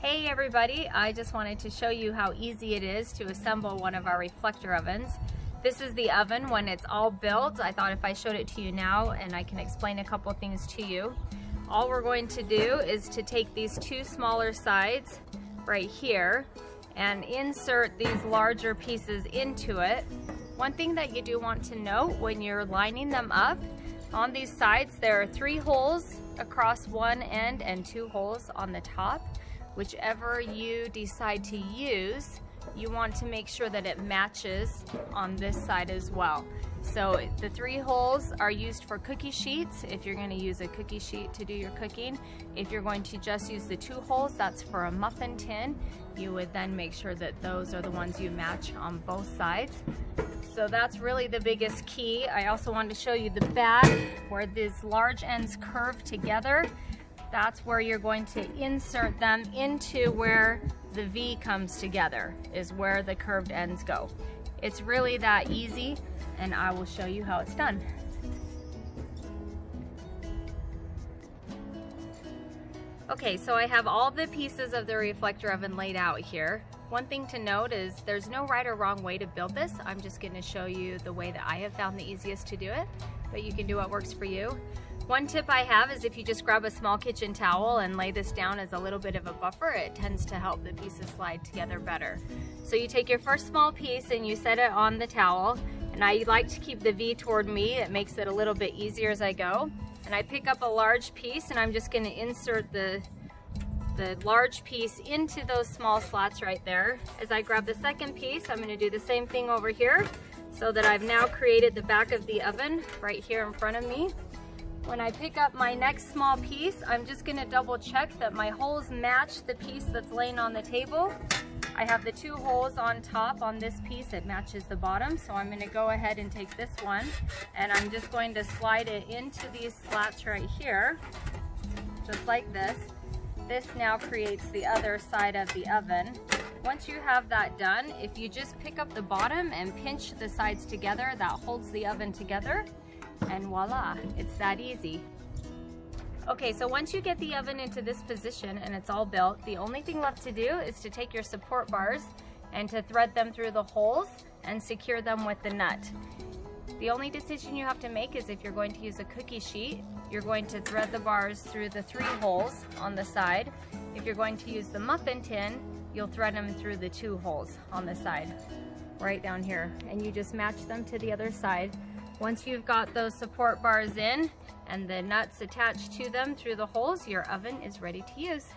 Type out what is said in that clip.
Hey everybody, I just wanted to show you how easy it is to assemble one of our reflector ovens. This is the oven when it's all built. I thought if I showed it to you now and I can explain a couple things to you. All we're going to do is to take these two smaller sides right here and insert these larger pieces into it. One thing that you do want to note when you're lining them up, on these sides there are 3 holes across one end and 2 holes on the top. Whichever you decide to use, you want to make sure that it matches on this side as well. So the 3 holes are used for cookie sheets, if you're going to use a cookie sheet to do your cooking. If you're going to just use the 2 holes, that's for a muffin tin. You would then make sure that those are the ones you match on both sides. So that's really the biggest key. I also wanted to show you the back where these large ends curve together. That's where you're going to insert them into where the V comes together, is where the curved ends go. It's really that easy, and I will show you how it's done. Okay, so I have all the pieces of the reflector oven laid out here. One thing to note is there's no right or wrong way to build this. I'm just going to show you the way that I have found the easiest to do it, but you can do what works for you. One tip I have is if you just grab a small kitchen towel and lay this down as a little bit of a buffer, it tends to help the pieces slide together better. So you take your first small piece and you set it on the towel, and I like to keep the V toward me. It makes it a little bit easier as I go. And I pick up a large piece and I'm just going to insert the large piece into those small slots right there. As I grab the second piece, I'm going to do the same thing over here so that I've now created the back of the oven right here in front of me. When I pick up my next small piece, I'm just going to double check that my holes match the piece that's laying on the table. I have the 2 holes on top on this piece, it matches the bottom, so I'm going to go ahead and take this one and I'm just going to slide it into these slats right here, just like this. This now creates the other side of the oven. Once you have that done, if you just pick up the bottom and pinch the sides together, that holds the oven together. And voila, it's that easy. Okay, so once you get the oven into this position and it's all built, the only thing left to do is to take your support bars and to thread them through the holes and secure them with the nut. The only decision you have to make is if you're going to use a cookie sheet, you're going to thread the bars through the 3 holes on the side. If you're going to use the muffin tin, you'll thread them through the 2 holes on the side, right down here, and you just match them to the other side. Once you've got those support bars in and the nuts attached to them through the holes, your oven is ready to use.